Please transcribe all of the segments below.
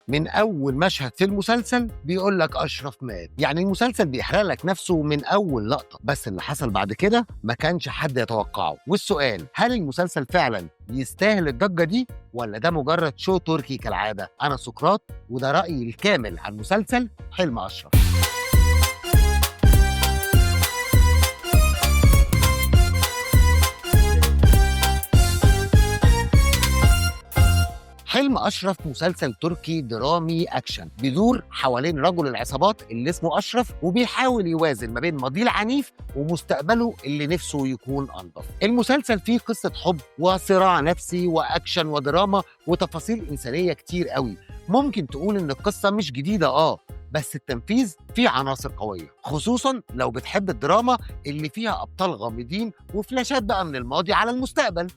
من أول مشهد في المسلسل بيقول لك أشرف مات، يعني المسلسل بيحرق لك نفسه من أول لقطة، بس اللي حصل بعد كده ما كانش حد يتوقعه. والسؤال، هل المسلسل فعلا يستاهل الضجة دي ولا ده مجرد شو تركي كالعادة؟ أنا سقراط وده رأيي الكامل عن مسلسل حلم أشرف. حلم أشرف مسلسل تركي درامي أكشن بيدور حوالين رجل العصابات اللي اسمه أشرف، وبيحاول يوازن ما بين ماضيه العنيف ومستقبله اللي نفسه يكون أنظف. المسلسل فيه قصة حب وصراع نفسي وأكشن ودراما وتفاصيل إنسانية كتير قوي. ممكن تقول إن القصة مش جديدة بس التنفيذ فيه عناصر قوية، خصوصا لو بتحب الدراما اللي فيها أبطال غامضين وفلاشات بقى من الماضي على المستقبل.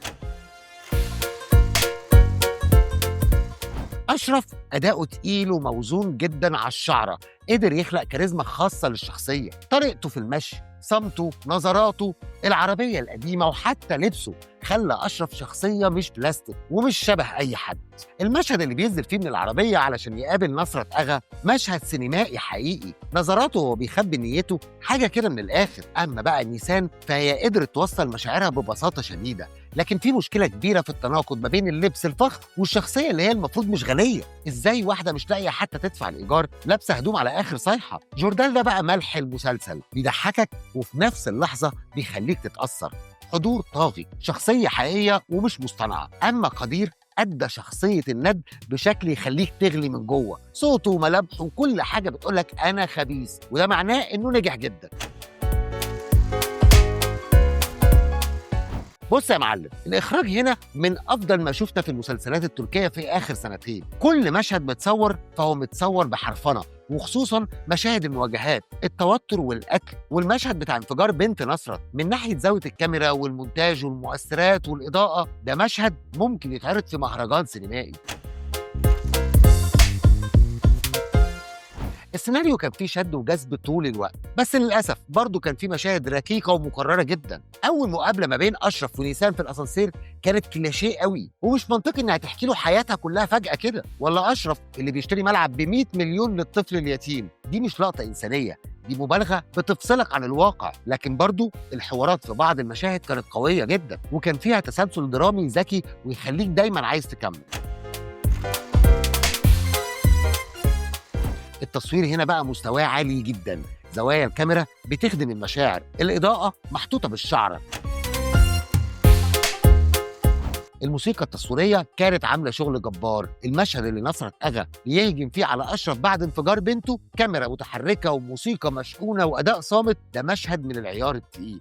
أشرف أداؤه تقيل وموزون جدا على الشعرة، قدر يخلق كاريزما خاصة للشخصية، طريقته في المشي، صمته، نظراته، العربية القديمة وحتى لبسه خلى أشرف شخصية مش بلاستيك ومش شبه أي حد. المشهد اللي بينزل فيه من العربية علشان يقابل نصرة أغا مشهد سينمائي حقيقي، نظراته وهو بيخبي نيته حاجة كده من الآخر. أما بقى نيسان فهي قدرت توصل مشاعرها ببساطة شديدة، لكن في مشكلة كبيرة في التناقض ما بين اللبس الفخم والشخصية اللي هي المفروض مش غنية. إزاي واحدة مش لاقية حتى تدفع الإيجار لابسة هدوم على آخر صيحة؟ جوردان ده بقى ملح المسلسل، بيضحكك وفي نفس اللحظة بيخليك تتأثر. حضور طاغي، شخصية حقيقية ومش مصطنعة. أما قدير أدى شخصية الند بشكل يخليك تغلي من جوه، صوته وملامحه وكل حاجة بتقولك أنا خبيث، وده معناه إنه نجح جدا. بص يا معلم، الإخراج هنا من أفضل ما شفنا في المسلسلات التركية في آخر سنتين. كل مشهد متصور فهو متصور بحرفنة، وخصوصا مشاهد المواجهات، التوتر والقتل، والمشهد بتاع انفجار بنت نصرت من ناحية زاوية الكاميرا والمونتاج والمؤثرات والإضاءة، ده مشهد ممكن يتعرض في مهرجان سينمائي. السيناريو كان فيه شد وجذب طول الوقت، بس للأسف برضه كان فيه مشاهد ركيكة ومكررة جدا. أول مقابلة ما بين أشرف ونيسان في الأسانسير كانت كليشيه قوي، ومش منطقي إنها تحكي له حياتها كلها فجأة كده. ولا أشرف اللي بيشتري ملعب ب100 مليون للطفل اليتيم، دي مش لقطة إنسانية، دي مبالغة بتفصلك عن الواقع. لكن برضه الحوارات في بعض المشاهد كانت قوية جدا، وكان فيها تسلسل درامي ذكي ويخليك دايما عايز تكمل. التصوير هنا بقى مستواه عالي جدا، زوايا الكاميرا بتخدم المشاعر، الإضاءة محطوطة بالشعرة، الموسيقى التصويرية كانت عاملة شغل جبار. المشهد اللي نصرت أغا يهجم فيه على أشرف بعد انفجار بنته، كاميرا متحركة وموسيقى مشحونة وأداء صامت، ده مشهد من العيار التقيل.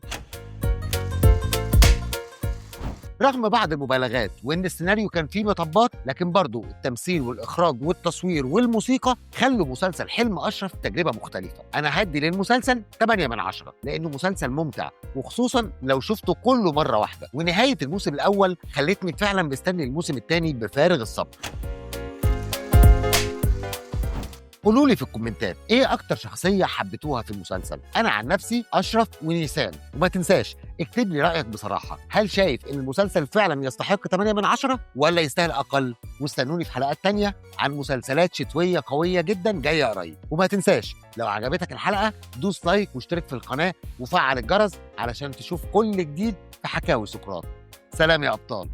رغم بعض المبالغات وإن السيناريو كان فيه مطبات، لكن برضو التمثيل والإخراج والتصوير والموسيقى خلوا مسلسل حلم أشرف تجربة مختلفة. أنا هدي للمسلسل 8 من 10 لأنه مسلسل ممتع، وخصوصا لو شفته كله مرة واحدة. ونهاية الموسم الأول خلتني فعلا مستني الموسم الثاني بفارغ الصبر. قولوا لي في الكومنتات ايه اكتر شخصيه حبيتوها في المسلسل. انا عن نفسي اشرف ونيسان. وما تنساش اكتب لي رايك بصراحه، هل شايف ان المسلسل فعلا يستحق 8 من 10 ولا يستاهل اقل؟ واستنوني في حلقات تانية عن مسلسلات شتويه قويه جدا جايه قريب. وما تنساش لو عجبتك الحلقه دوس لايك واشترك في القناه وفعل الجرس علشان تشوف كل جديد في حكاوي سقراط. سلام يا ابطال.